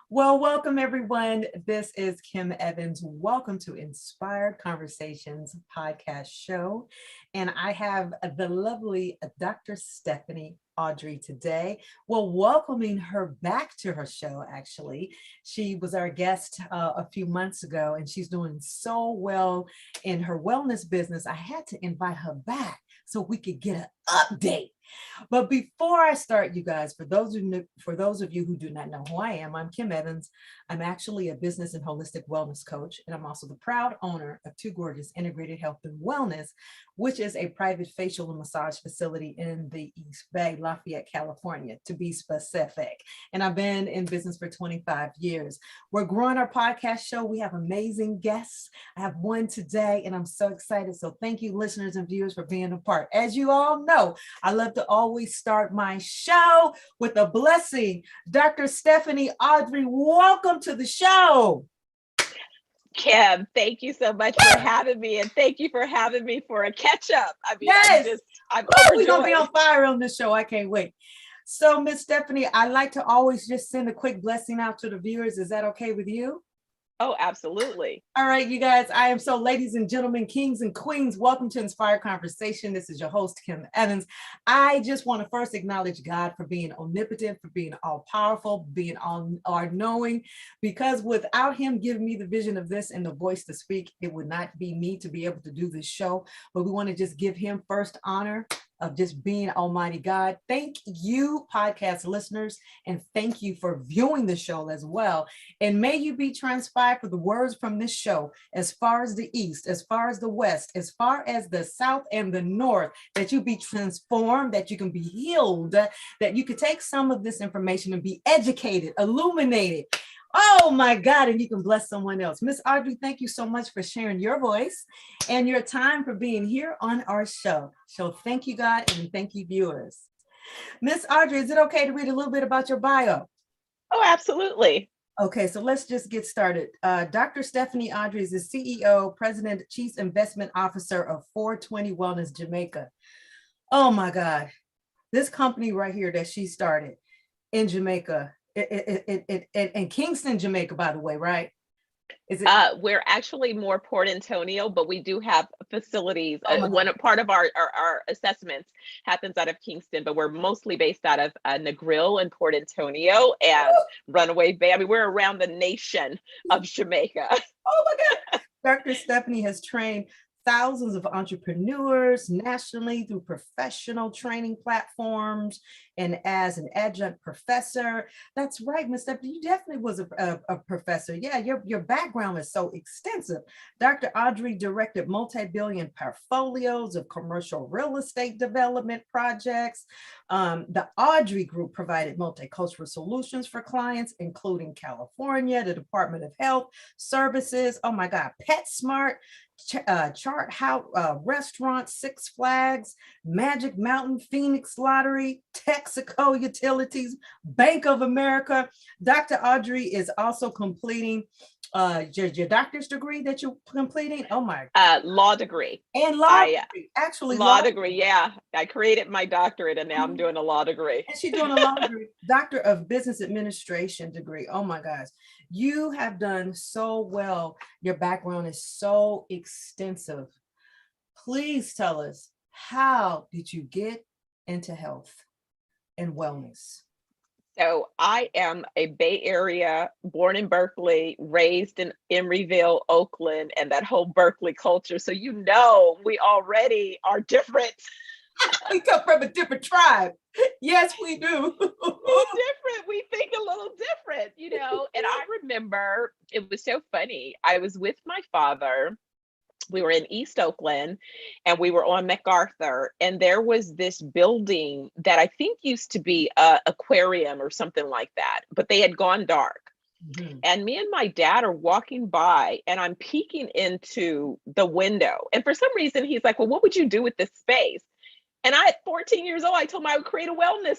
Well, welcome everyone. This is Kim Evans. Welcome to Inspired Conversations podcast show. And I have the lovely Dr. Stephanie Ardrey today. Well, welcoming her back to her show, actually. She was our guest a few months ago, and she's doing so well in her wellness business. I had to invite her back so we could get an update. But before I start, you guys, for those of you who do not know who I am, I'm Kim Evans. I'm actually a business and holistic wellness coach, and I'm also the proud owner of Two Gorgeous Integrated Health and Wellness, which is a private facial and massage facility in the East Bay, Lafayette, California, to be specific. And I've been in business for 25 years. We're growing our podcast show. We have amazing guests. I have one today, and I'm so excited. So thank you, listeners and viewers, for being a part. As you all know, I love to always start my show with a blessing. Dr. Stephanie Ardrey, welcome to the show. Kim, thank you so much for having me, and thank you for having me for a catch up. I mean, yes, I'm we're gonna be on fire on this show. I can't wait. So, Miss Stephanie, I like to always just send a quick blessing out to the viewers. Is that okay with you? Oh, absolutely. All right, you guys, I am so, ladies and gentlemen, kings and queens, welcome to Inspired Conversation. This is your host, Kim Evans. I just want to first acknowledge God for being omnipotent, for being all powerful, being all knowing, because without him giving me the vision of this and the voice to speak, it would not be me to be able to do this show. But we want to just give him first honor of just being Almighty God. Thank you, podcast listeners, and thank you for viewing the show as well. And may you be transpired for the words from this show, as far as the East, as far as the West, as far as the South and the North, that you be transformed, that you can be healed, that you could take some of this information and be educated, illuminated. Oh my God, and you can bless someone else. Miss Ardrey, thank you so much for sharing your voice and your time for being here on our show. So thank you, God, and thank you, viewers. Miss Ardrey, is it okay to read a little bit about your bio? Oh, absolutely. Okay, so let's just get started. Dr. Stephanie Ardrey is the CEO, President, Chief Investment Officer of 420 Wellness Jamaica. Oh my God, this company right here that she started in Jamaica, in Kingston, Jamaica, by the way, right? Is it? We're actually more Port Antonio, but we do have facilities. Part of our assessments happens out of Kingston, but we're mostly based out of Negril and Port Antonio and Runaway Bay. I mean, we're around the nation of Jamaica. Oh my God. Dr. Stephanie has trained thousands of entrepreneurs nationally through professional training platforms and as an adjunct professor. That's right, Ms. Stephanie, you definitely was a professor. Yeah, your background is so extensive. Dr. Ardrey directed multi-billion portfolios of commercial real estate development projects. The Ardrey Group provided multicultural solutions for clients, including California, the Department of Health Services, oh my God, PetSmart, Chart House Restaurant, Six Flags, Magic Mountain, Phoenix Lottery, Texaco Utilities, Bank of America. Dr. Ardrey is also completing your doctor's degree that you're completing. Oh my law degree. And law degree. Actually law degree. Yeah, I created my doctorate and now I'm doing a law degree. And she's doing a law degree, Doctor of Business Administration degree. Oh my gosh, you have done so well. Your background is so extensive. Please tell us, how did you get into health and wellness? So I am a Bay Area, born in Berkeley, raised in Emeryville, Oakland, and that whole Berkeley culture. So you know, we already are different. We come from a different tribe. Yes, we do. We're different. We think a little different, you know. And I remember it was so funny. I was with my father. We were in East Oakland and we were on MacArthur, and there was this building that I think used to be an aquarium or something like that, but they had gone dark. Mm-hmm. And me and my dad are walking by and I'm peeking into the window. And for some reason, he's like, well, what would you do with this space? And at 14 years old, I told him I would create a wellness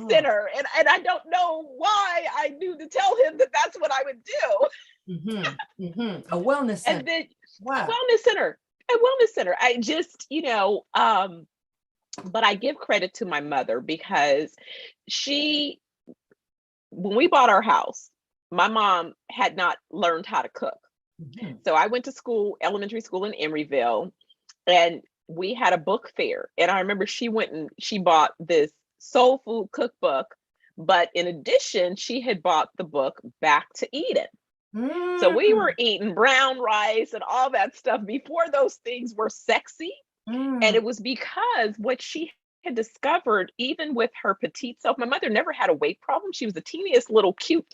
center. And I don't know why I knew to tell him that that's what I would do. Mm-hmm. Mm-hmm. A wellness center. And then, wow. A wellness center. I just, you know, but I give credit to my mother because when we bought our house, my mom had not learned how to cook. Mhm. So I went to school, elementary school in Emeryville, and we had a book fair. And I remember she went and she bought this soul food cookbook, but in addition, she had bought the book Back to Eden. So we Mm, were eating brown rice and all that stuff before those things were sexy. And mm, it was because what she had discovered, even with her petite self, my mother never had a weight problem. She was the teeniest little cute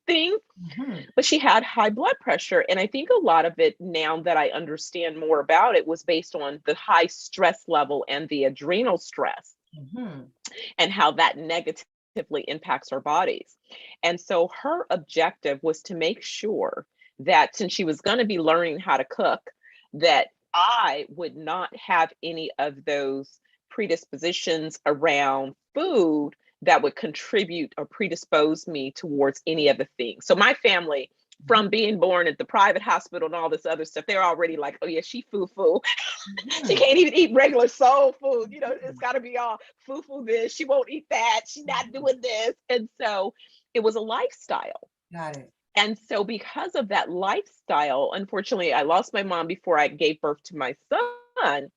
thing, mhm. but she had high blood pressure. And I think a lot of it, now that I understand more about it, was based on the high stress level and the adrenal stress, Mhm. and how that negatively impacts our bodies. And so her objective was to make sure that, since she was going to be learning how to cook, that I would not have any of those predispositions around food that would contribute or predispose me towards any of the things. So my family, from being born at the private hospital and all this other stuff, they're already like, oh yeah, she foo-foo. She Mhm. can't even eat regular soul food. You know, it's got to be all foo-foo this. She won't eat that. She's not Mhm. doing this. And so it was a lifestyle. Got it. And so because of that lifestyle, unfortunately, I lost my mom before I gave birth to my son,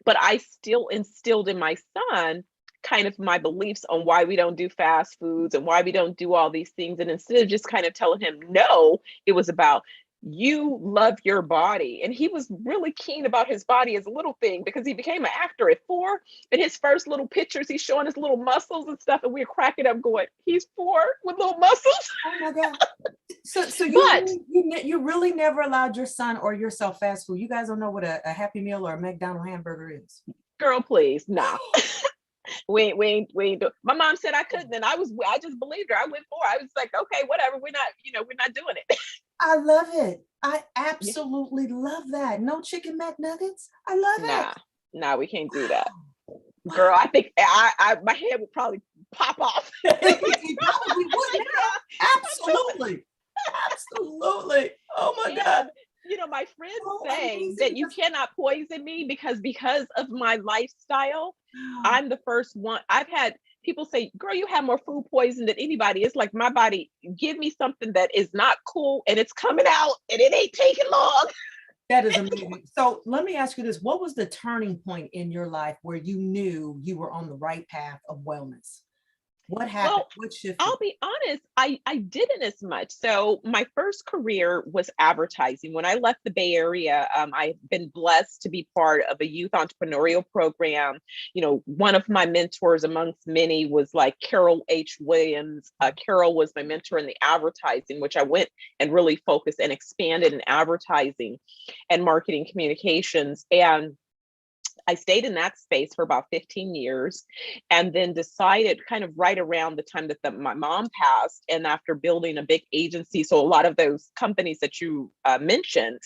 but I still instilled in my son kind of my beliefs on why we don't do fast foods and why we don't do all these things. And instead of just kind of telling him no, it was about, you love your body. And he was really keen about his body as a little thing, because he became an actor at 4. And his first little pictures, he's showing his little muscles and stuff. And we're cracking up going, he's 4 with little muscles. Oh my God. So But you really never allowed your son or yourself fast food. You guys don't know what a Happy Meal or a McDonald's hamburger is. girl, please, nah. We ain't my mom said I couldn't, and I just believed her. I went for it. I was like, okay, whatever. We're not doing it. I love it. I Yeah. absolutely love that. No chicken McNuggets. I love Nah, it. nah, we can't do that. Wow. Girl, Wow. I think I my head would probably pop off. It probably would now. I'm telling Absolutely. Absolutely. Oh my you. God. And my friends So say amazing that you because cannot poison me, because of my lifestyle. wow. I'm the first one. I've had people say, girl, you have more food poison than anybody. It's like, my body, give me something that is not cool and it's coming out and it ain't taking long. That is amazing. So let me ask you this. What was the turning point in your life where you knew you were on the right path of wellness? What happened? Well, What shifted? I'll be honest, I didn't as much. So my first career was advertising. When I left the Bay Area, I've been blessed to be part of a youth entrepreneurial program. One of my mentors amongst many was like Carol H. Williams. Carol was my mentor in the advertising, which I went and really focused and expanded in advertising and marketing communications. And I stayed in that space for about 15 years, and then decided, kind of right around the time that my mom passed, and after building a big agency. So a lot of those companies that you mentioned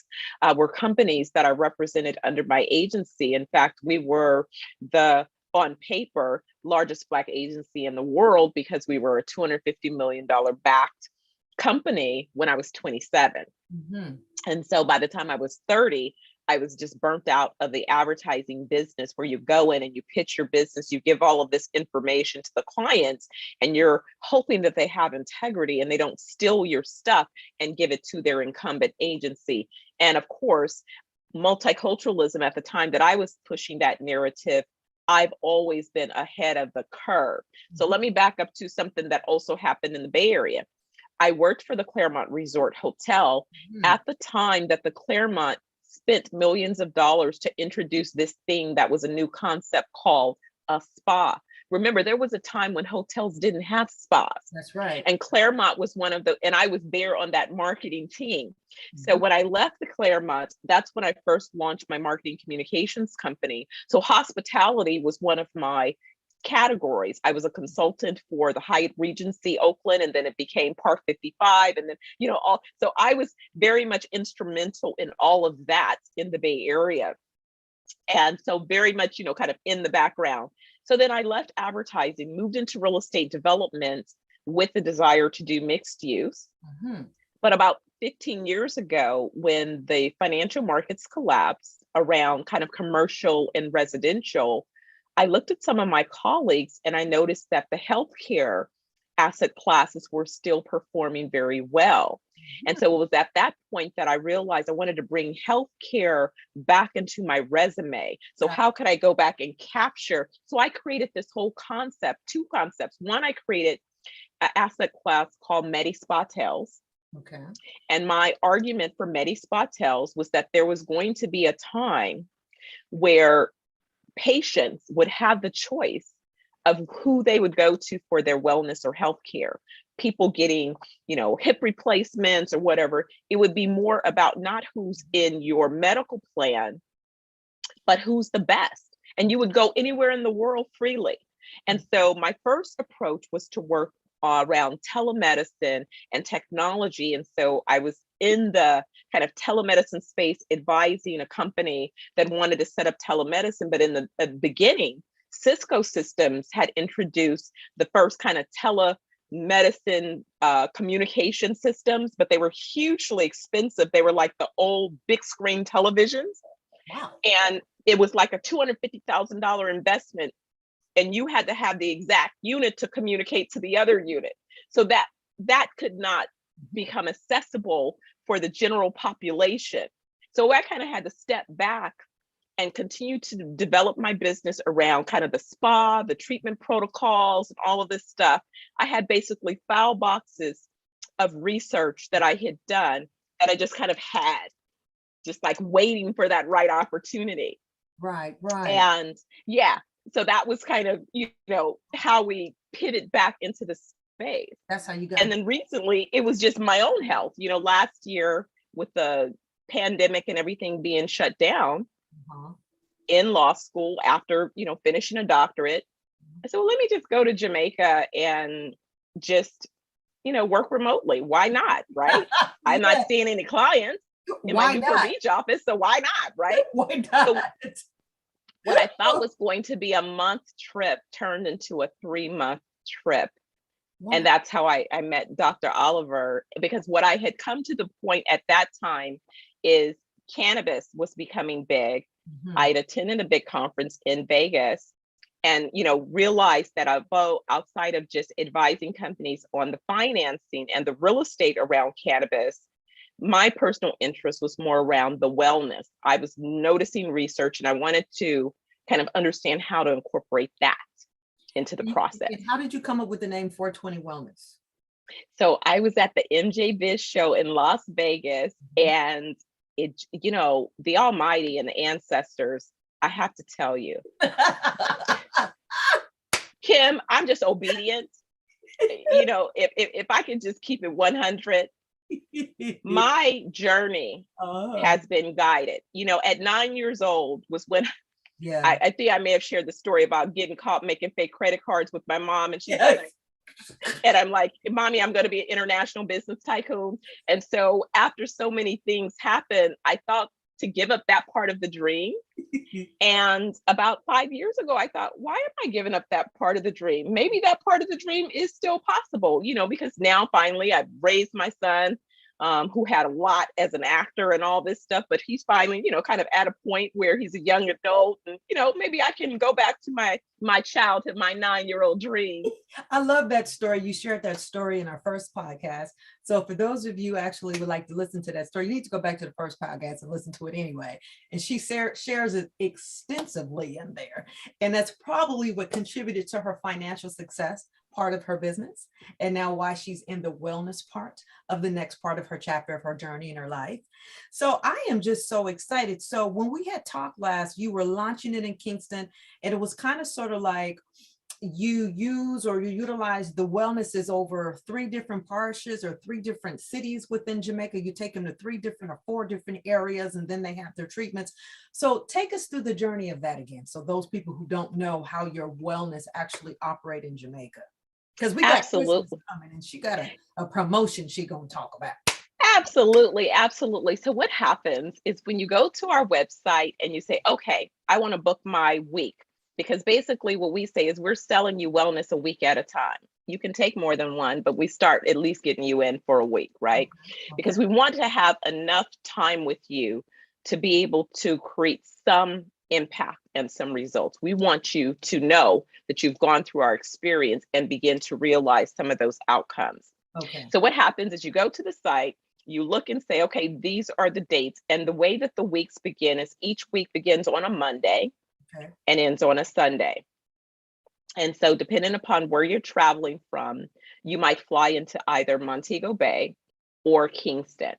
were companies that I represented under my agency. In fact, we were the, on paper, largest Black agency in the world, because we were a $250 million backed company when I was 27. Mhm. And so by the time I was 30, I was just burnt out of the advertising business, where you go in and you pitch your business, you give all of this information to the clients, and you're hoping that they have integrity and they don't steal your stuff and give it to their incumbent agency. And of course, multiculturalism, at the time that I was pushing that narrative, I've always been ahead of the curve. So let me back up to something that also happened in the Bay Area. I worked for the Claremont Resort Hotel Mhm. at the time that the Claremont spent millions of dollars to introduce this thing that was a new concept called a spa. Remember, there was a time when hotels didn't have spas. That's right. And Claremont was one of the, and I was there on that marketing team. So Mhm. when I left the Claremont, that's when I first launched my marketing communications company. So hospitality was one of my categories. I was a consultant for the Hyatt Regency Oakland, and then it became Park 55, and then all. So I was very much instrumental in all of that in the Bay Area, and so very much kind of in the background. So then I left advertising, moved into real estate development with the desire to do mixed use. Mhm. But about 15 years ago, when the financial markets collapsed around kind of commercial and residential, I looked at some of my colleagues and I noticed that the healthcare asset classes were still performing very well. And so it was at that point that I realized I wanted to bring healthcare back into my resume. So how could I go back and capture? So I created this whole concept, two concepts. One, I created an asset class called Medi-Spatels. Okay. And my argument for Medi-Spatels was that there was going to be a time where patients would have the choice of who they would go to for their wellness or health care. People getting, hip replacements or whatever. It would be more about not who's in your medical plan, but who's the best. And you would go anywhere in the world freely. And so my first approach was to work around telemedicine and technology. And so I was in the kind of telemedicine space advising a company that wanted to set up telemedicine. But in the beginning, Cisco Systems had introduced the first kind of telemedicine communication systems, but they were hugely expensive. They were like the old big screen televisions. Wow. And it was like a $250,000 investment. And you had to have the exact unit to communicate to the other unit. So that could not become accessible for the general population. So I kind of had to step back and continue to develop my business around kind of the spa, the treatment protocols, and all of this stuff. I had basically file boxes of research that I had done that I just kind of had, just like waiting for that right opportunity. Right. And yeah, so that was kind of, how we pivot back into the space. That's how you got. And then recently it was just my own health. Last year with the pandemic and everything being shut down, in law school after, finishing a doctorate, I said, well, let me just go to Jamaica and just, work remotely. Why not? Right. I'm not seeing any clients in my Newport Beach office. So why not? Right. Why not? So what I thought was going to be a month trip turned into a 3-month trip. Wow. And that's how I met Dr. Oliver, because what I had come to the point at that time is cannabis was becoming big. I had attended a big conference in Vegas and, realized that outside of just advising companies on the financing and the real estate around cannabis, my personal interest was more around the wellness. I was noticing research and I wanted to kind of understand how to incorporate that into the process. And how did you come up with the name 420 Wellness? So I was at the MJ Biz show in Las Vegas, and it, the Almighty and the ancestors, I have to tell you, Kim, I'm just obedient. If I could just keep it 100, my journey has been guided. At 9 years old was when I think I may have shared the story about getting caught making fake credit cards with my mom, and she's like, and I'm like, Mommy, I'm going to be an international business tycoon. And so after so many things happened, I thought to give up that part of the dream. And about 5 years ago, I thought, why am I giving up that part of the dream? Maybe that part of the dream is still possible, because now finally I've raised my son, who had a lot as an actor and all this stuff, but he's finally, kind of at a point where he's a young adult, and maybe I can go back to my childhood, my 9-year-old dream. I love that story. You shared that story in our first podcast. So for those of you actually would like to listen to that story, you need to go back to the first podcast and listen to it anyway. And she shares it extensively in there. And that's probably what contributed to her financial success, part of her business, and now why she's in the wellness part of the next part of her chapter of her journey in her life. So I am just so excited. So when we had talked last, you were launching it in Kingston, and it was kind of sort of like you utilize the wellnesses over 3 different parishes or 3 different cities within Jamaica. You take them to 3 different or 4 different areas, and then they have their treatments. So take us through the journey of that again. So those people who don't know how your wellness actually operate in Jamaica. Because we got Christmas coming, and she got a promotion she gonna talk about. Absolutely. So what happens is when you go to our website and you say, okay, I want to book my week, because basically what we say is we're selling you wellness a week at a time. You can take more than one, but we start at least getting you in for a week, right? Okay. Because we want to have enough time with you to be able to create some impact and some results. We want you to know that you've gone through our experience and begin to realize some of those outcomes. Okay. So what happens is you go to the site, you look and say, okay, these are the dates. And the way that the weeks begin is each week begins on a Monday and ends on a Sunday. And so depending upon where you're traveling from, you might fly into either Montego Bay or Kingston.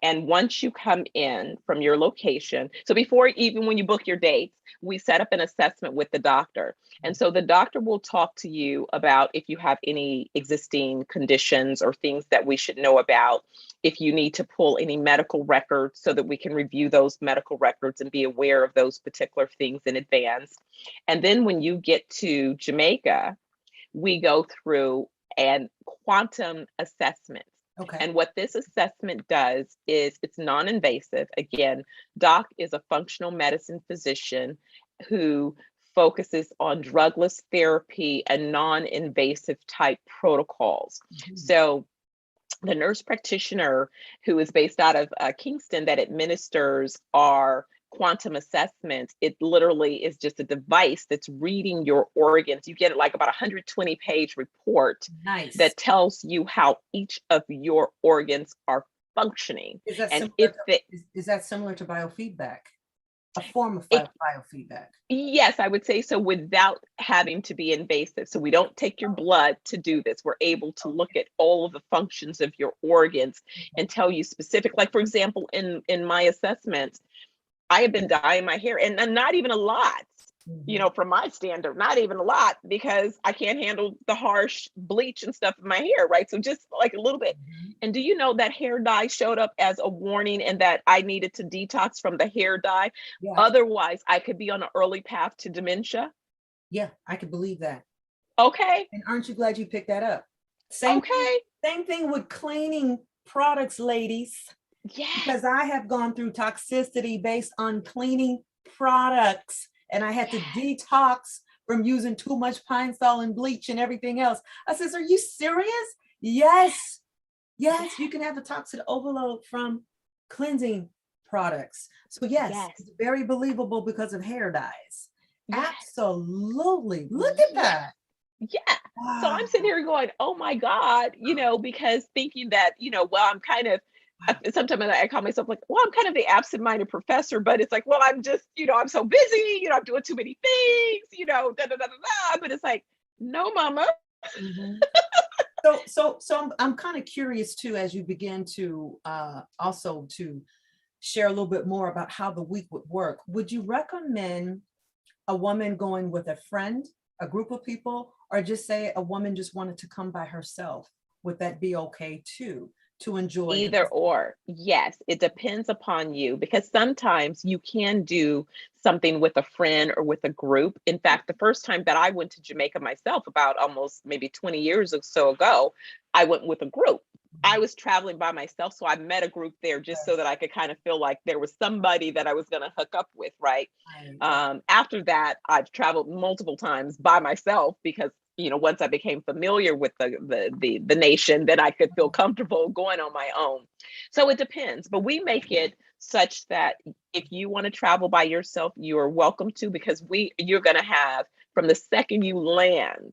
And once you come in from your location, so before even when you book your dates, we set up an assessment with the doctor. And so the doctor will talk to you about if you have any existing conditions or things that we should know about, if you need to pull any medical records so that we can review those medical records and be aware of those particular things in advance. And then when you get to Jamaica, we go through an quantum assessment. Okay. And what this assessment does is it's non-invasive. Again, Doc is a functional medicine physician who focuses on drugless therapy and non-invasive type protocols. So the nurse practitioner who is based out of Kingston that administers our quantum assessments, it literally is just a device that's reading your organs. You get like about 120-page report that tells you how each of your organs are functioning. Is that, and is that similar to biofeedback? A form of biofeedback? Yes, I would say so, without having to be invasive. So we don't take your blood to do this. We're able to look at all of the functions of your organs and tell you specific, like for example, in my assessments, I have been dyeing my hair, and not even a lot, you know, from my standard, not even a lot, because I can't handle the harsh bleach and stuff in my hair, right? So just like a little bit. And do you know that hair dye showed up as a warning and that I needed to detox from the hair dye? Yeah. Otherwise, I could be on an early path to dementia. Yeah, I could believe that. Okay. And aren't you glad you picked that up? Same thing with cleaning products, ladies. Yes. Because I have gone through toxicity based on cleaning products, and I had to detox from using too much Pine Sol and bleach and everything else. I says, are you serious? Yes. Yes, you can have a toxic overload from cleansing products. So yes, it's very believable because of hair dyes. Yes. Absolutely. Look at that. Yeah. Wow. So I'm sitting here going, oh my God, you know, because thinking that, you know, well, I'm kind of, sometimes I call myself like, well, I'm kind of the absent-minded professor, but it's like, well, I'm just, you know, I'm so busy, you know, I'm doing too many things, you know, da, da, da, da, da. But it's like, no, mama. So I'm kind of curious too, as you begin to also to share a little bit more about how the week would work. Would you recommend a woman going with a friend, a group of people, or just say a woman just wanted to come by herself? Would that be okay too? To enjoy either or? Yes, it depends upon you, because sometimes you can do something with a friend or with a group. In fact, the first time that I went to Jamaica myself, about almost maybe 20 years or so ago, I went with a group. I was traveling by myself, so I met a group there just so that I could kind of feel like there was somebody that I was going to hook up with, right? After that, I've traveled multiple times by myself because, you know, once I became familiar with the nation, then I could feel comfortable going on my own. So it depends, but we make it such that if you want to travel by yourself, you are welcome to, because you're going to have, from the second you land,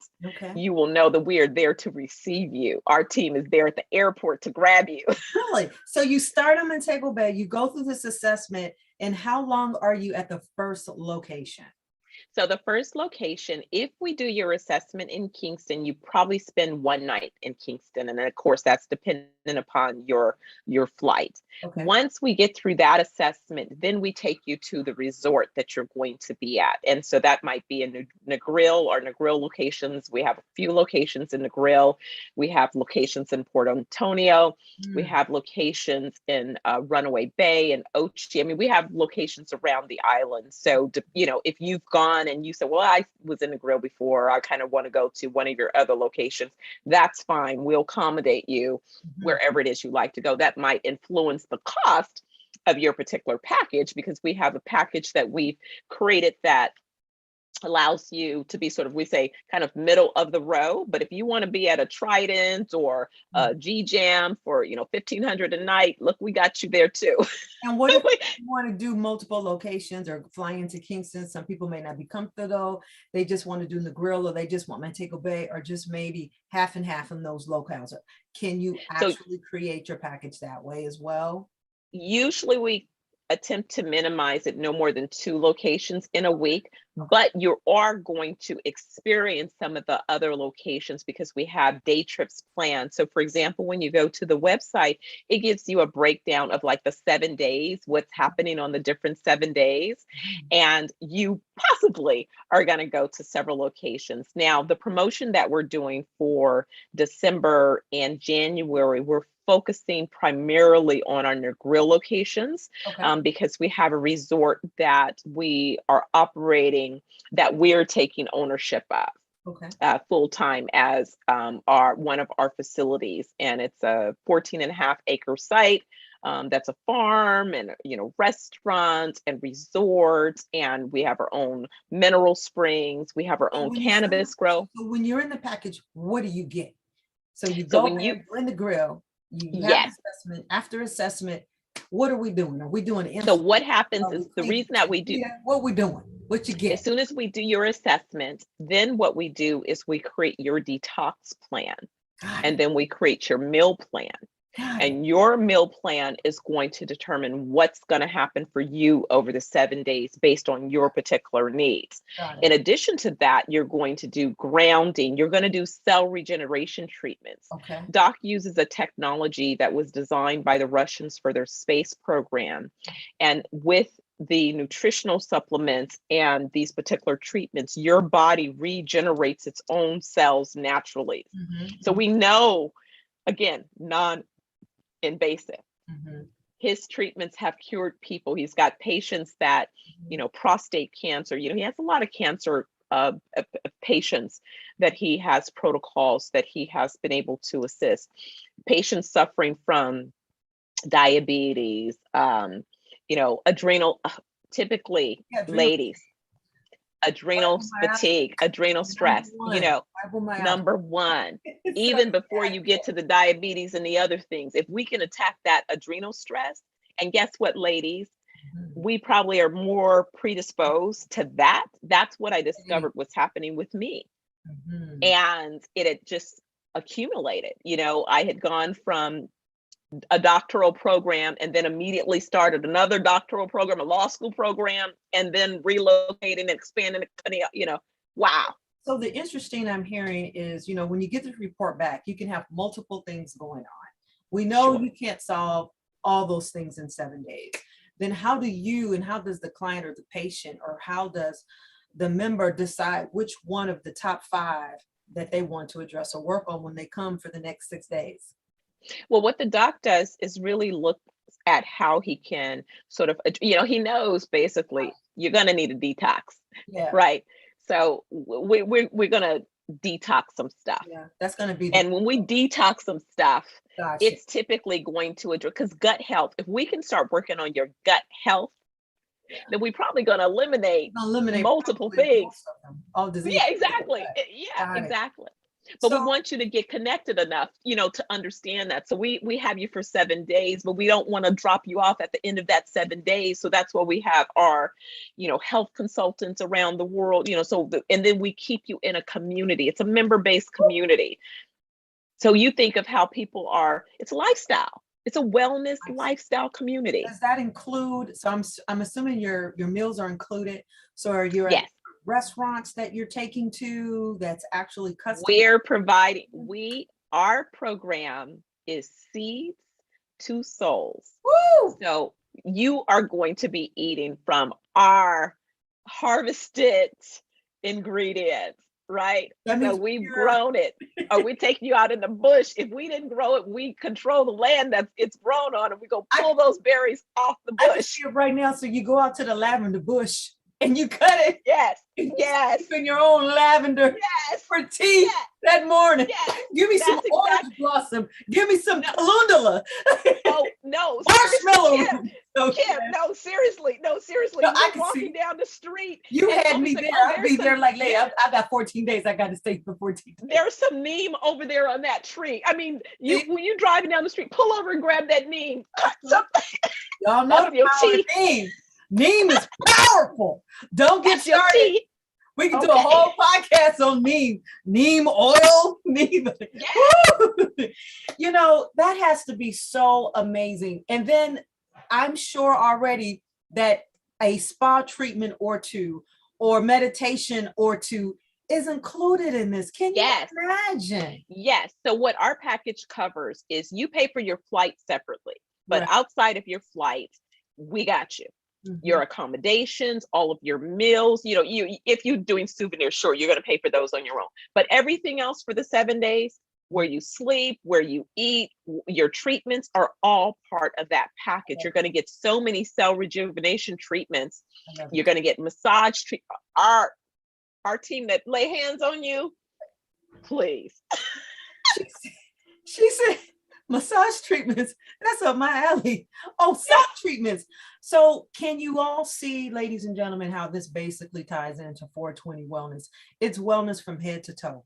you will know that we are there to receive you. Our team is there at the airport to grab you. Really? So you start in Montego Bay, you go through this assessment, and how long are you at the first location? So the first location, if we do your assessment in Kingston, you probably spend one night in Kingston. And then of course, that's dependent upon your flight. Once we get through that assessment, then we take you to the resort that you're going to be at. And so that might be in Negril or Negril locations. We have a few locations in Negril. We have locations in Port Antonio. We have locations in Runaway Bay and Ochi. I mean, we have locations around the island. So, you know, if you've gone and you said, well, I was in Negril before, I kind of want to go to one of your other locations, that's fine. We'll accommodate you wherever it is you like to go. That might influence the cost of your particular package, because we have a package that we've created that allows you to be sort of, we say, kind of middle of the row. But if you want to be at a Trident or a G Jam for, 1,500 a night, look, we got you there too. And what if you want to do multiple locations or fly into Kingston? Some people may not be comfortable. They just want to do the grill, or they just want Montego Bay, or just maybe half and half in those locales. Can you actually create your package that way as well? Usually we attempt to minimize it no more than 2 locations in a week, but you are going to experience some of the other locations because we have day trips planned. So for example, when you go to the website, it gives you a breakdown of like the 7 days, what's happening on the different 7 days, and you possibly are going to go to several locations. Now, the promotion that we're doing for December and January, we're focusing primarily on our grill locations, because we have a resort that we are operating that we're taking ownership of full time as one of our facilities, and it's a 14.5-acre site. That's a farm and restaurants and resorts, and we have our own mineral springs. We have our own cannabis grow. So when you're in the package, what do you get? So you go you're in the grill. You have assessment. After assessment, what are we doing? Are we doing? So what happens is the reason that we do what we're doing. What you get as soon as we do your assessment, then what we do is we create your detox plan, and then we create your meal plan. And your meal plan is going to determine what's going to happen for you over the 7 days based on your particular needs. In addition to that, you're going to do grounding. You're going to do cell regeneration treatments. Doc uses a technology that was designed by the Russians for their space program. And with the nutritional supplements and these particular treatments, your body regenerates its own cells naturally. So we know, again, non-invasive. His treatments have cured people. He's got patients that, prostate cancer, he has a lot of cancer patients that he has protocols that he has been able to assist. Patients suffering from diabetes, adrenal, typically ladies, adrenal fatigue, adrenal stress, number one, even before you get to the diabetes and the other things. If we can attack that adrenal stress, and guess what, ladies, we probably are more predisposed to that. That's what I discovered was happening with me. And it had just accumulated. I had gone from a doctoral program and then immediately started another doctoral program, a law school program, and then relocating and expanding, wow. So the interesting I'm hearing is, when you get the report back, you can have multiple things going on. We know you can't solve all those things in 7 days. Then how do you, and how does the client or the patient, or how does the member decide which one of the top 5 that they want to address or work on when they come for the next 6 days? Well, what the doc does is really look at how he can sort of, he knows basically you're going to need a detox, right? So we're going to detox some stuff. That's going to be. And when we detox some stuff, it's typically going to address, because gut health, if we can start working on your gut health, then we're probably going to eliminate multiple things. All disease. Yeah, exactly. Exactly. But we want you to get connected enough, to understand that. So we have you for 7 days, but we don't want to drop you off at the end of that 7 days. So that's why we have our, health consultants around the world, and then we keep you in a community. It's a member-based community. So you think of how people are, it's a lifestyle. It's a wellness lifestyle community. Does that include, so I'm assuming your meals are included. So are you at restaurants that you're taking to that's actually custom? We're providing, our program is seeds to souls. Woo! So you are going to be eating from our harvested ingredients, right? So we've grown it. Or we're taking you out in the bush. If we didn't grow it, we control the land that it's grown on, and we go pull those berries off the bush. I can see it right now. So you go out to the lavender bush and you cut it. Yes. In your own lavender for tea that morning. Give me some orange blossom. Give me some calendula. Oh no. Marshmallow. Okay. Kim, no, seriously, no, seriously. No, I You're can walking see. down the street. You and had someone's me like, there. oh, I'll be there like, yeah, I got 14 days. I got to stay for 14 days. there's some neem over there on that tree. I mean, See? when you're driving down the street, pull over and grab that neem. Cut something Y'all know off the your power of teeth. neem. Neem is powerful. Don't get That's your started. teeth. We can do Okay. a whole podcast on neem. Neem oil. Neem. Yeah. You know, that has to be so amazing. And then I'm sure already that a spa treatment or two or meditation or two is included in this. Can you Yes. imagine? Yes. So what our package covers is you pay for your flight separately, but Right. outside of your flight, we got you. Mhm. Your accommodations, all of your meals, you if you're doing souvenirs, sure, you're going to pay for those on your own. But everything else for the 7 days, where you sleep, where you eat, your treatments are all part of that package. You're going to get so many cell rejuvenation treatments. You're going to get massage our team that lay hands on you, please. She said massage treatments. That's up my alley. Oh, self treatments. So can you all see, ladies and gentlemen, how this basically ties into 420 wellness? It's wellness from head to toe.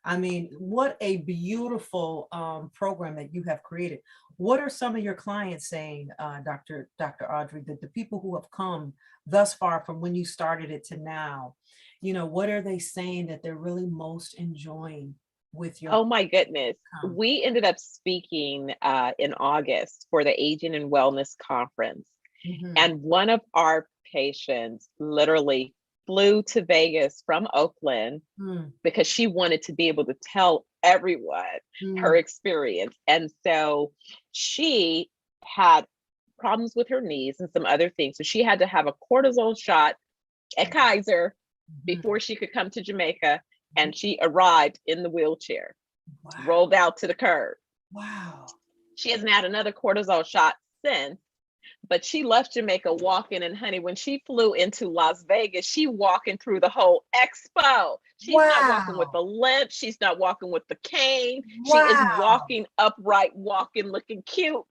I mean, what a beautiful program that you have created. What are some of your clients saying, Dr. Ardrey, that the people who have come thus far from when you started it to now, you know, what are they saying that they're really most enjoying with your? Oh my goodness. We ended up speaking in August for the Aging and Wellness Conference. Mhm. And one of our patients literally flew to Vegas from Oakland because she wanted to be able to tell everyone her experience. And so she had problems with her knees and some other things. So she had to have a cortisone shot at Kaiser before she could come to Jamaica. And she arrived in the wheelchair, rolled out to the curb. Wow. She hasn't had another cortisone shot since. But she left Jamaica walking, and honey, when she flew into Las Vegas, she walking through the whole expo. She's not walking with the limp. She's not walking with the cane. She is walking upright, walking, looking cute.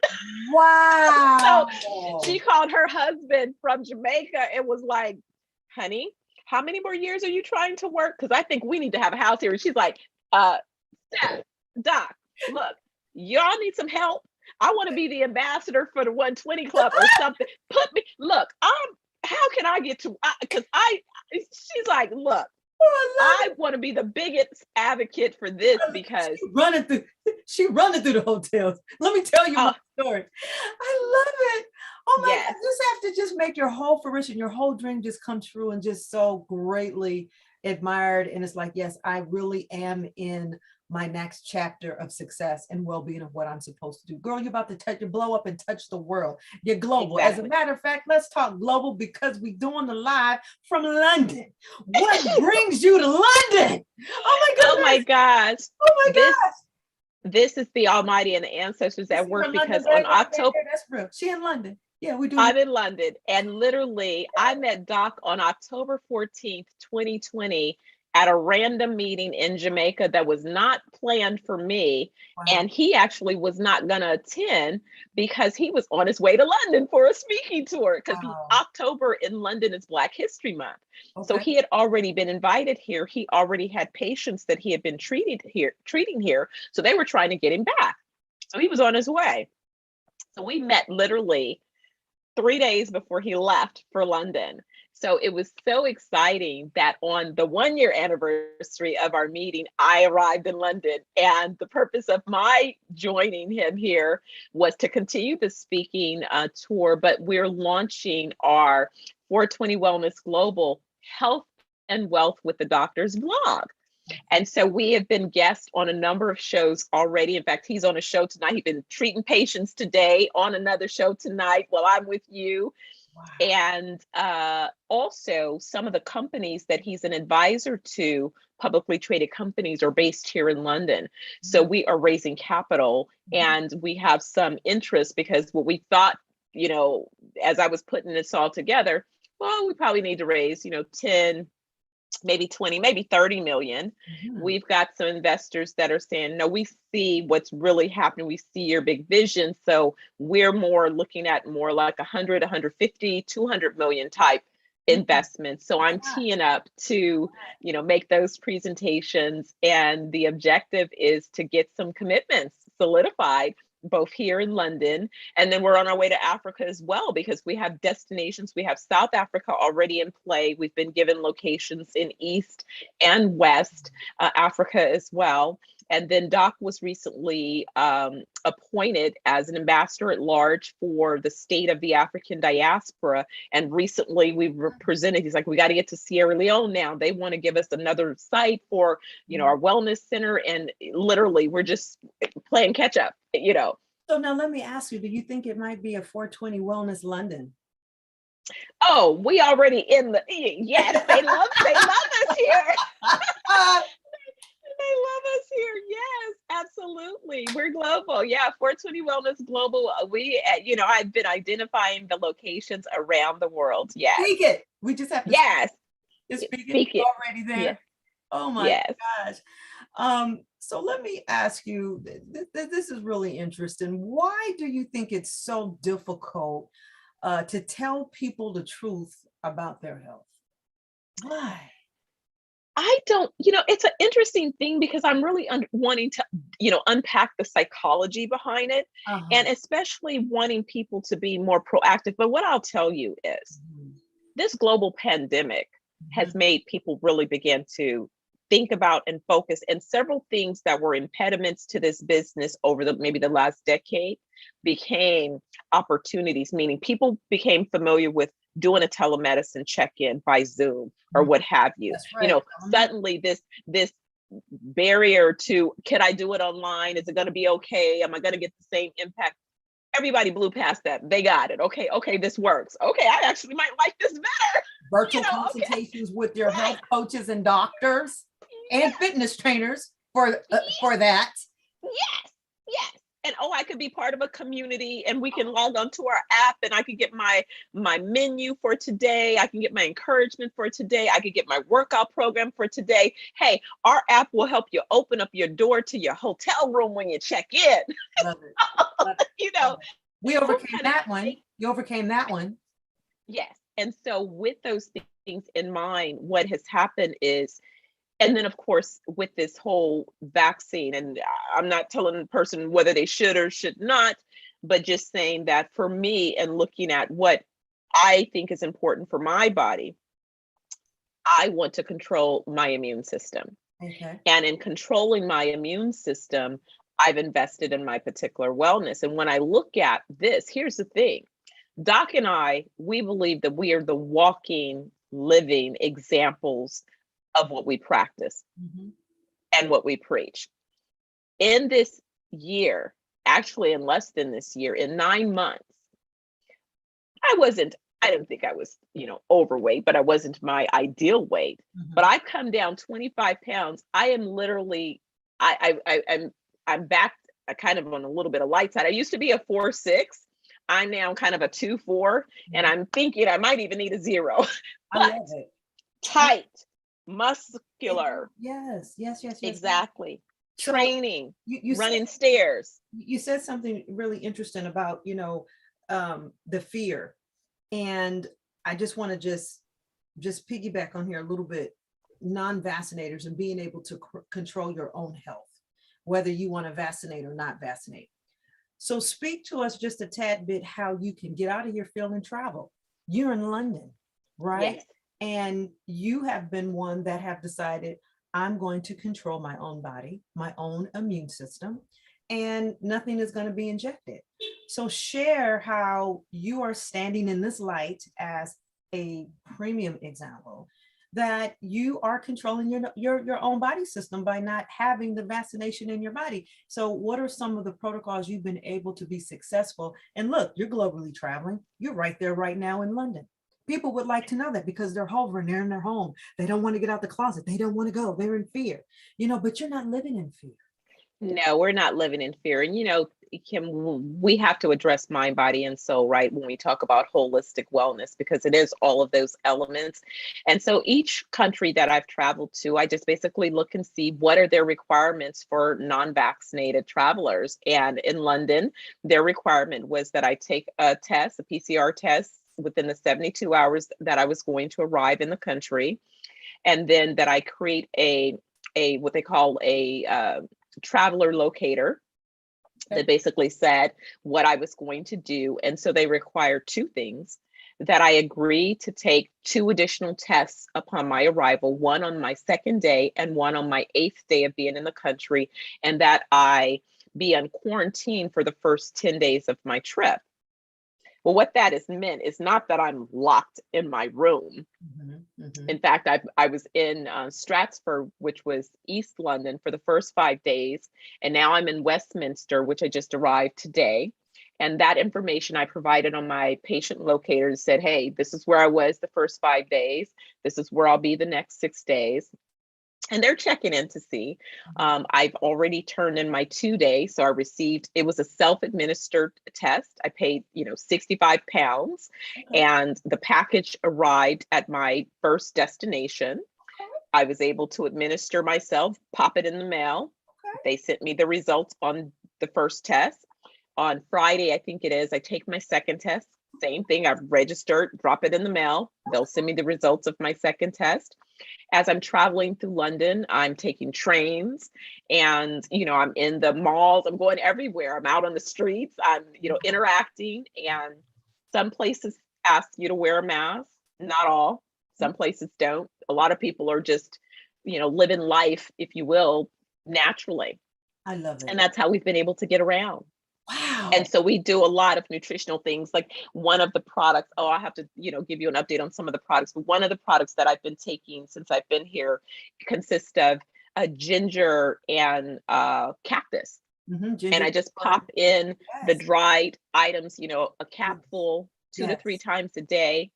Wow. So she called her husband from Jamaica and was like, honey, how many more years are you trying to work? Because I think we need to have a house here. And she's like, Steph, Doc, look, y'all need some help. I want to be the ambassador for the 120 Club or something. Put me, look, how can I get to, because she's like, look, I want to be the biggest advocate for this because she running through the hotels. Let me tell you my story. I love it. Oh my God, you have to just make your whole fruition, your whole dream just come true and just so greatly admired. And it's like, yes, I really am in my next chapter of success and well-being of what I'm supposed to do. Girl, you're about to blow up and touch the world. You're global. Exactly. As a matter of fact, let's talk global because we're doing the live from London. What brings you to London? Oh my goodness. Oh my gosh. Oh my gosh. This is the Almighty and the ancestors at work because on October. That's real. She in London. Yeah, we do. I'm in London. And literally, I met Doc on October 14th, 2020, at a random meeting in Jamaica that was not planned for me. Wow. And he actually was not going to attend because he was on his way to London for a speaking tour because October in London is Black History Month. Okay. So he had already been invited here. He already had patients that he had been treating here. So they were trying to get him back. So he was on his way. So we met literally 3 days before he left for London. So it was so exciting that on the 1-year anniversary of our meeting, I arrived in London. And the purpose of my joining him here was to continue the speaking tour, but we're launching our 420 Wellness Global Health and Wealth with the Doctors blog. And so we have been guests on a number of shows already. In fact, he's on a show tonight. He's been treating patients today on another show tonight while I'm with you. Wow. And also some of the companies that he's an advisor to, publicly traded companies, are based here in London. So we are raising capital and we have some interest because what we thought, you know, as I was putting this all together, well, we probably need to raise, you know, 10 maybe 20, maybe 30 million. We've got some investors that are saying, no, we see what's really happening. We see your big vision. So we're more looking at more like 100, 150, 200 million type investments. So I'm teeing up to, make those presentations. And the objective is to get some commitments solidified both here in London, and then we're on our way to Africa as well, because we have destinations. We have South Africa already in play. We've been given locations in East and West Africa as well. And then Doc was recently appointed as an ambassador at large for the state of the African diaspora. And recently we were presented, he's like, we got to get to Sierra Leone now. They want to give us another site for, our wellness center. And literally we're just playing catch up, So now let me ask you, do you think it might be a 420 Wellness London? Oh, we already in the, yes, they love us here. They love us here. Yes, absolutely. We're global. Yeah, 420 Wellness Global. I've been identifying the locations around the world. Yes. Speak it. We just have to. Yes. Speak it. Already there. Yes. Oh my gosh. So let me ask you, this is really interesting. Why do you think it's so difficult to tell people the truth about their health? Why? I don't, it's an interesting thing, because I'm really wanting to, unpack the psychology behind it, and especially wanting people to be more proactive. But what I'll tell you is this global pandemic has made people really begin to think about and focus, and several things that were impediments to this business over maybe the last decade became opportunities, meaning people became familiar with doing a telemedicine check-in by Zoom or what have you. Right. Suddenly this barrier to, can I do it online? Is it going to be okay? Am I going to get the same impact? Everybody blew past that. They got it. Okay, this works. Okay, I actually might like this better. Virtual consultations with your health coaches and doctors and fitness trainers for that. Yes. And I could be part of a community, and we can log on to our app, and I can get my menu for today. I can get my encouragement for today. I could get my workout program for today. Hey, our app will help you open up your door to your hotel room when you check in. Love it. We overcame that one. You overcame that one. Yes. And so with those things in mind, what has happened is, and then, of course, with this whole vaccine, and I'm not telling the person whether they should or should not, but just saying that for me, and looking at what I think is important for my body, I want to control my immune system. Okay. And in controlling my immune system, I've invested in my particular wellness. And when I look at this, here's the thing. Doc and I, we believe that we are the walking, living examples of what we practice and what we preach. In this year, actually in less than this year, in 9 months, I didn't think I was, overweight, but I wasn't my ideal weight. But I've come down 25 pounds. I am literally, I'm back kind of on a little bit of light side. I used to be a 4'6". I'm now kind of a 2'4", and I'm thinking I might even need a 0. I love it. Tight. Muscular. Yes. Exactly. So training, you running stairs. You said something really interesting about, the fear. And I just want to just piggyback on here a little bit, non-vaccinators and being able to control your own health, whether you want to vaccinate or not vaccinate. So speak to us just a tad bit how you can get out of your field and travel. You're in London, right? Yes. And you have been one that have decided, I'm going to control my own body, my own immune system, and nothing is going to be injected. So share how you are standing in this light as a premium example that you are controlling your own body system by not having the vaccination in your body. So what are some of the protocols you've been able to be successful? And look, you're globally traveling. You're right there right now in London. People would like to know that because they're hovering, they're in their home. They don't want to get out the closet. They don't want to go. They're in fear, but you're not living in fear. No, we're not living in fear. And, Kim, we have to address mind, body, and soul, right? When we talk about holistic wellness, because it is all of those elements. And so each country that I've traveled to, I just basically look and see what are their requirements for non-vaccinated travelers. And in London, their requirement was that I take a test, a PCR test, within the 72 hours that I was going to arrive in the country. And then that I create a what they call a traveler locator that basically said what I was going to do. And so they require two things: that I agree to take 2 additional tests upon my arrival, one on my 2nd day and one on my 8th day of being in the country, and that I be on quarantine for the first 10 days of my trip. Well, what that has meant is not that I'm locked in my room. In fact, I was in Stratford, which was East London, for the first 5 days. And now I'm in Westminster, which I just arrived today. And that information I provided on my patient locator said, hey, this is where I was the first 5 days. This is where I'll be the next 6 days. And they're checking in to see. I've already turned in my 2 days. So I received, it was a self-administered test. I paid, £65, and the package arrived at my first destination. I was able to administer myself, pop it in the mail. They sent me the results on the first test. On Friday, I think it is, I take my second test. Same thing, I've registered, drop it in the mail. They'll send me the results of my second test. As I'm traveling through London, I'm taking trains, and, I'm in the malls, I'm going everywhere. I'm out on the streets, I'm, interacting, and some places ask you to wear a mask, not all. Some places don't. A lot of people are just, living life, if you will, naturally. I love it. And that's how we've been able to get around. Wow. And so we do a lot of nutritional things. Like one of the products, I have to, give you an update on some of the products, but one of the products that I've been taking since I've been here consists of a ginger and cactus. Ginger, and I just pop in the dried items, a capful 2 to 3 times a day.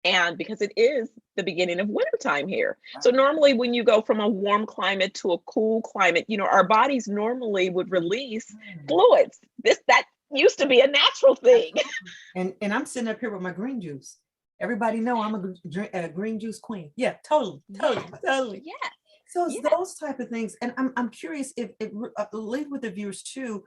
And because it is the beginning of wintertime here. So normally when you go from a warm climate to a cool climate, our bodies normally would release fluids. That used to be a natural thing. And I'm sitting up here with my green juice. Everybody know I'm a green juice queen. Yeah, totally. Yeah. So it's those type of things. And I'm curious if leave with the viewers too,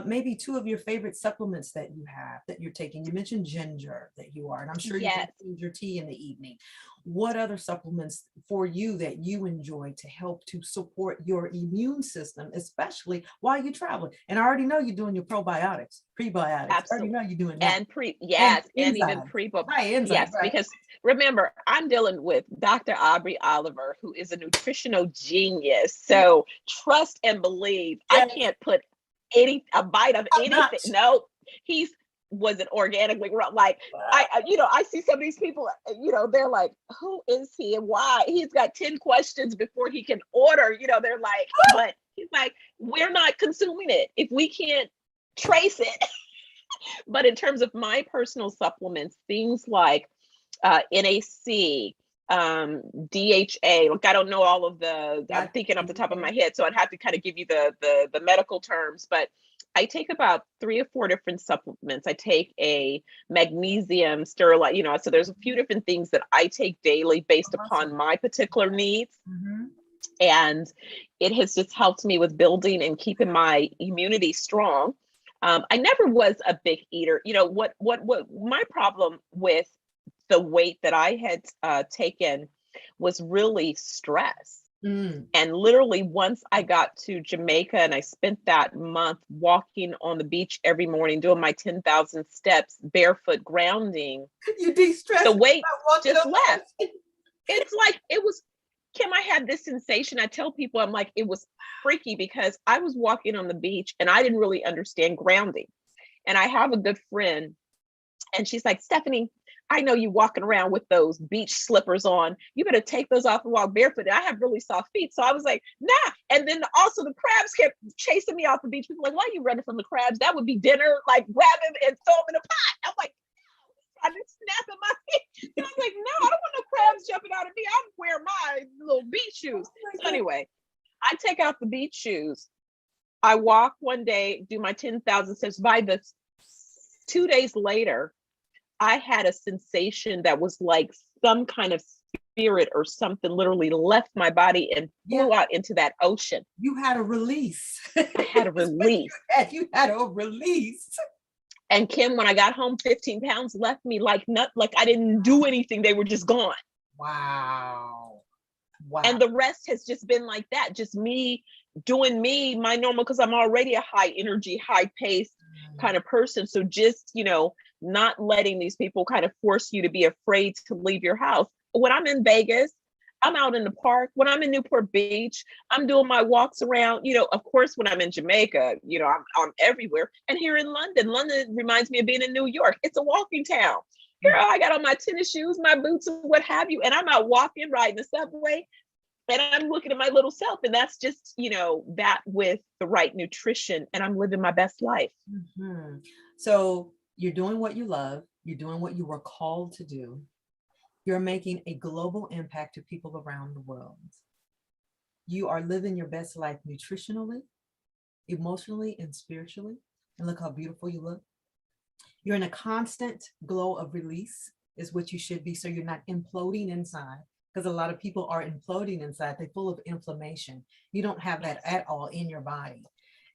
maybe 2 of your favorite supplements that you have, that you're taking. You mentioned ginger that you are, and I'm sure you take ginger tea in the evening. What other supplements for you that you enjoy to help to support your immune system, especially while you're traveling? And I already know you're doing your probiotics, prebiotics. Absolutely. I already know you're doing that. And even enzymes. Yes, right. Because remember, I'm dealing with Dr. Aubrey Oliver, who is a nutritional genius. So trust and believe. I can't put a bite of anything. No, he's wasn't organically like I see some of these people, they're like, who is he and why? He's got 10 questions before he can order, they're like, but he's like, we're not consuming it if we can't trace it. But in terms of my personal supplements, things like NAC, DHA, look, I don't know all of I'm thinking off the top of my head, so I'd have to kind of give you the medical terms, but I take about 3 or 4 different supplements. I take a magnesium sterolite, so there's a few different things that I take daily based upon my particular needs. And it has just helped me with building and keeping my immunity strong. I never was a big eater. What my problem with the weight that I had taken was really stress. And literally once I got to Jamaica and I spent that month walking on the beach every morning, doing my 10,000 steps, barefoot grounding, you de-stressed, the weight just left. It's like, Kim, I had this sensation. I tell people, I'm like, it was freaky because I was walking on the beach and I didn't really understand grounding. And I have a good friend and she's like, Stephanie, I know you walking around with those beach slippers on. You better take those off and walk barefoot. And I have really soft feet. So I was like, nah. And then also the crabs kept chasing me off the beach. People were like, why are you running from the crabs? That would be dinner. Like, grab him and throw him in a pot. I'm like, no. I just snapping my feet. And I was like, no, I don't want no crabs jumping out of me. I'm wearing my little beach shoes. So anyway, I take out the beach shoes I walk one day, do my 10,000 steps. By the 2 days later, I had a sensation that was like some kind of spirit or something literally left my body and flew out into that ocean. You had a release. I had a release. You had a release. And Kim, when I got home, 15 pounds left me like I didn't do anything. They were just gone. Wow. Wow. And the rest has just been like that. Just me doing my normal, because I'm already a high energy, high pace kind of person. So just, not letting these people kind of force you to be afraid to leave your house. When I'm in Vegas, I'm out in the park. When I'm in Newport Beach, I'm doing my walks around. Of course, when I'm in Jamaica, I'm everywhere. And here in London reminds me of being in New York. It's a walking town. Here I got on my tennis shoes, my boots, and what have you. And I'm out walking, riding the subway. And I'm looking at my little self. And that's just, that with the right nutrition. And I'm living my best life. Mm-hmm. So you're doing what you love. You're doing what you were called to do. You're making a global impact to people around the world. You are living your best life nutritionally, emotionally, and spiritually. And look how beautiful you look. You're in a constant glow of release is what you should be. So you're not imploding inside, because a lot of people are imploding inside. They're full of inflammation. You don't have that at all in your body.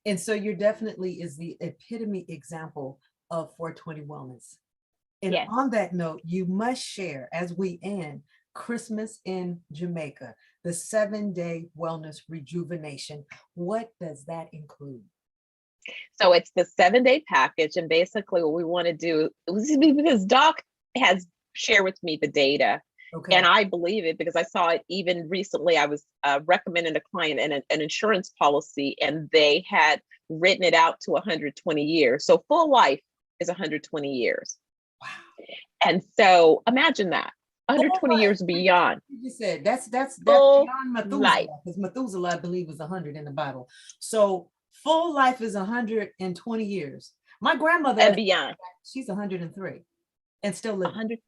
And so you're definitely is the epitome example of 420 wellness. And on that note, you must share, as we end, Christmas in Jamaica, the 7-day wellness rejuvenation. What does that include? So it's the 7-day package. And basically what we want to do, because Doc has shared with me the data. Okay. And I believe it because I saw it even recently. I was recommending a client an insurance policy, and they had written it out to 120 years. So full life is 120 years. Wow. And so imagine that 120 years beyond. You said that's beyond Methuselah, because Methuselah, I believe, was 100 in the Bible. So full life is 120 years. My grandmother and beyond. She's 103 and still living. 100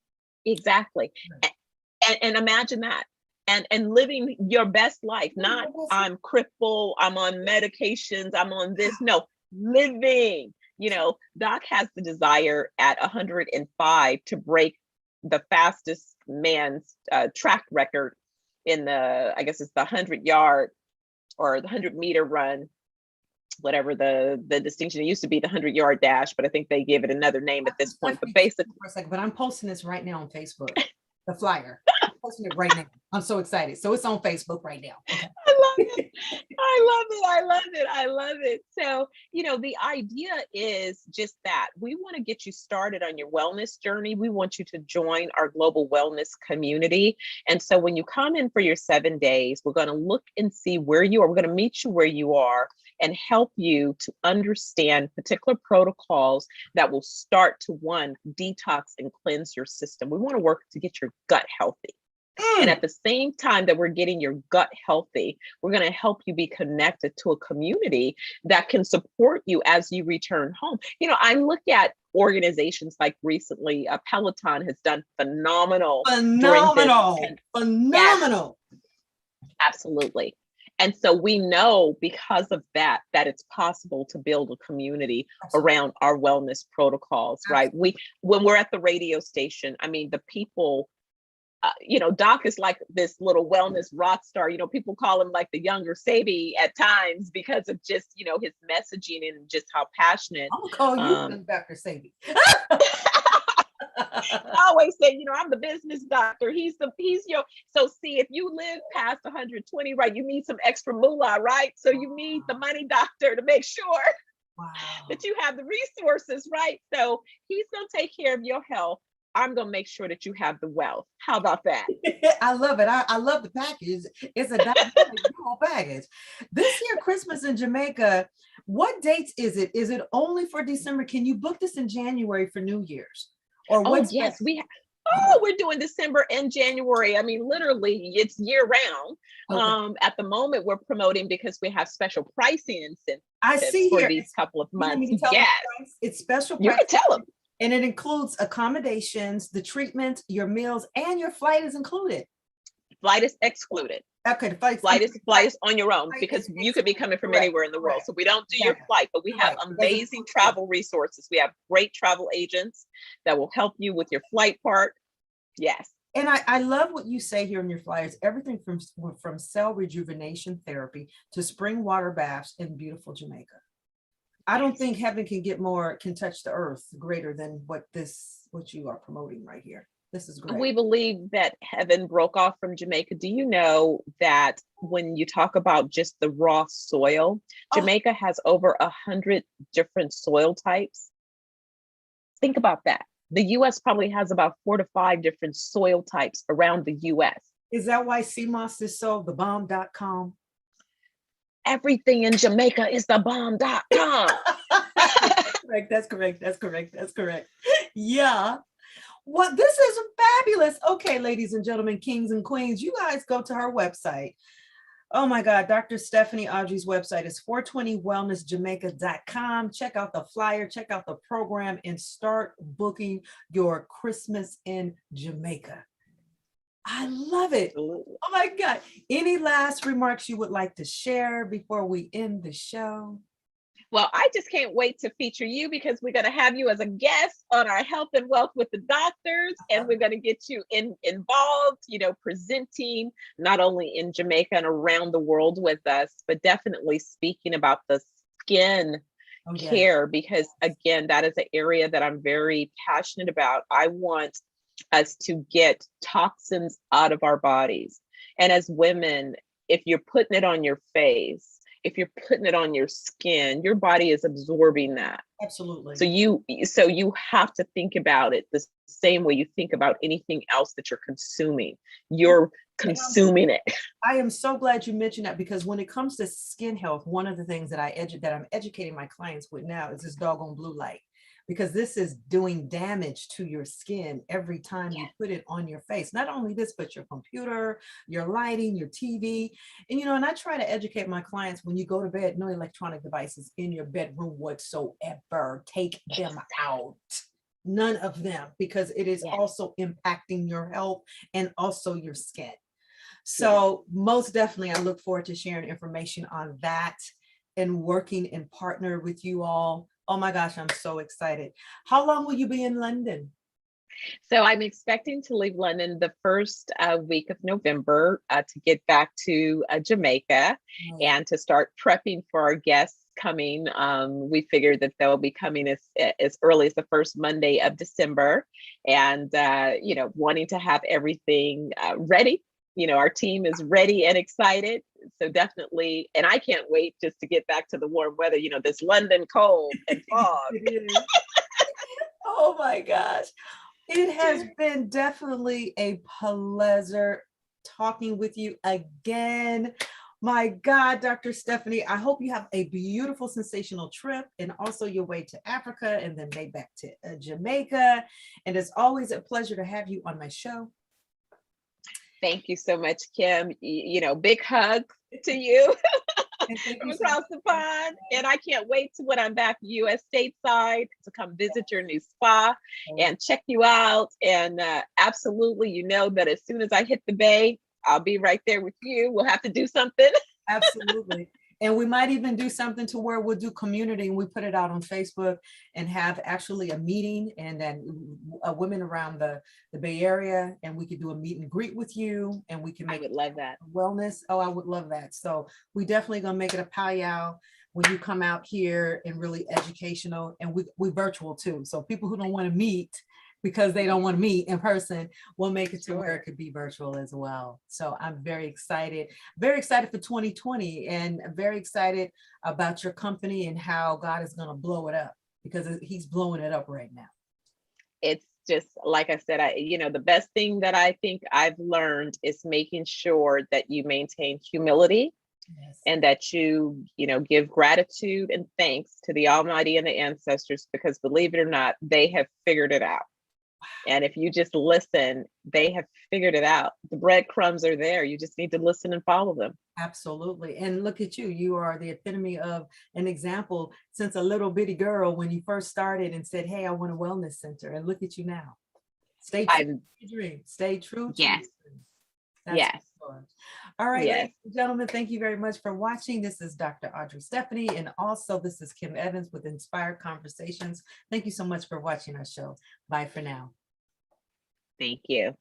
exactly. Right. And imagine that. And living your best life, not I'm crippled, I'm on medications, I'm on this. No, living. Doc has the desire at 105 to break the fastest man's track record in I guess it's the 100-yard or the 100-meter run, whatever the distinction. It used to be the 100-yard dash, but I think they give it another name at this point. But basically, but I'm posting this right now on Facebook, the flyer. I'm posting it right now. I'm so excited. So it's on Facebook right now. Okay. I love it. I love it. So, the idea is just that we want to get you started on your wellness journey. We want you to join our global wellness community. And so when you come in for your 7 days, we're going to look and see where you are. We're going to meet you where you are and help you to understand particular protocols that will start to, one, detox and cleanse your system. We want to work to get your gut healthy. And at the same time that we're getting your gut healthy, we're going to help you be connected to a community that can support you as you return home. I look at organizations like recently, Peloton has done phenomenal. Yes, absolutely. And so we know because of that it's possible to build a community around our wellness protocols, right? When we're at the radio station, the people, Doc is like this little wellness rock star. People call him like the younger Sabi at times because of just, his messaging and just how passionate. I'll call you Dr. Sabi. I always say, I'm the business doctor. He's your. So see, if you live past 120, right, you need some extra moolah, right? So you need the money doctor to make sure that you have the resources, right? So he's going to take care of your health. I'm going to make sure that you have the wealth. How about that? I love it. I love the package. It's a dynamic package. This year, Christmas in Jamaica, what dates is it? Is it only for December? Can you book this in January for New Year's? Or yes, we're doing December and January. Literally, it's year round. Okay. At the moment, we're promoting because we have special pricing incentives. I see for here. these couple of months. Yes, it's special. You can tell them. And it includes accommodations, the treatment, your meals, and your flight is included. Flight is excluded. Okay, the flights. Flight is on your own, Flight because is you could be coming from correct, anywhere in the world. correct. So we don't do your Yeah, flight, but we have correct. Because it's amazing travel resources. We have great travel agents that will help you with your flight part. Yes. And I love what you say here in your flyers, everything from cell rejuvenation therapy to spring water baths in beautiful Jamaica. I don't think heaven can touch the earth greater than what you are promoting right here. This is great. We believe that heaven broke off from Jamaica. Do you know that when you talk about just the raw soil, Jamaica has over 100 different soil types? Think about that. The US probably has about 4 to 5 different soil types around the US. Is that why CMOS is so the bomb.com? Everything in Jamaica is the bomb.com. Correct. That's correct. That's correct. That's correct. Yeah. Well, this is fabulous. Okay, ladies and gentlemen, kings and queens, you guys go to her website. Oh my God, Dr. Stephanie Ardrey's website is 420wellnessjamaica.com. Check out the flyer, check out the program, and start booking your Christmas in Jamaica. I love it. Absolutely. Oh my God. Any last remarks you would like to share before we end the show? Well, I just can't wait to feature you, because we're going to have you as a guest on our Health and Wealth with the Doctors, and we're going to get you involved, presenting not only in Jamaica and around the world with us, but definitely speaking about the skin care, because again, that is an area that I'm very passionate about. I want us to get toxins out of our bodies. And as women, if you're putting it on your face, if you're putting it on your skin, your body is absorbing that. Absolutely. So you have to think about it the same way you think about anything else that you're consuming. You're consuming it. I am so glad you mentioned that, because when it comes to skin health, one of the things that I'm educating my clients with now is this doggone blue light, because this is doing damage to your skin every time you put it on your face. Not only this, but your computer, your lighting, your TV. And, and I try to educate my clients, when you go to bed, no electronic devices in your bedroom whatsoever. Take them out. None of them, because it is also impacting your health and also your skin. So most definitely, I look forward to sharing information on that and working and partner with you all. Oh my gosh, I'm so excited. How long will you be in London? So I'm expecting to leave London the first week of November to get back to Jamaica and to start prepping for our guests coming. We figured that they'll be coming as early as the first Monday of December, and wanting to have everything ready. Our team is ready and excited. So definitely, and I can't wait just to get back to the warm weather, this London cold and fog. Oh my gosh. It has been definitely a pleasure talking with you again. My God, Dr. Stephanie, I hope you have a beautiful, sensational trip, and also your way to Africa and then maybe back to Jamaica. And it's always a pleasure to have you on my show. Thank you so much, Kim. Big hug to you from across the pond. And I can't wait to when I'm back US stateside to come visit your new spa and check you out. And absolutely, that as soon as I hit the Bay, I'll be right there with you. We'll have to do something. Absolutely. And we might even do something to where we'll do community, and we put it out on Facebook and have actually a meeting, and then women around the Bay Area, and we could do a meet and greet with you, and we can make I would love that. Wellness. Oh, I would love that. So we definitely gonna make it a powwow when you come out here, and really educational, and we virtual too. So people who don't want to meet because they don't want to meet in person, we'll make it to where it could be virtual as well. So I'm very excited for 2020, and very excited about your company and how God is going to blow it up, because he's blowing it up right now. It's just, like I said, the best thing that I think I've learned is making sure that you maintain humility. Yes. And that you give gratitude and thanks to the Almighty and the ancestors, because believe it or not, they have figured it out. And if you just listen, they have figured it out. The breadcrumbs are there. You just need to listen and follow them. Absolutely. And look at you. You are the epitome of an example, since a little bitty girl when you first started and said, hey, I want a wellness center. And look at you now. Stay true to your dream. Stay true to your dream. Yes. Sure. All right, Yes. ladies and gentlemen, thank you very much for watching. This is Dr. Ardrey Stephanie, and also this is Kim Evans with Inspired Conversations. Thank you so much for watching our show. Bye for now. Thank you.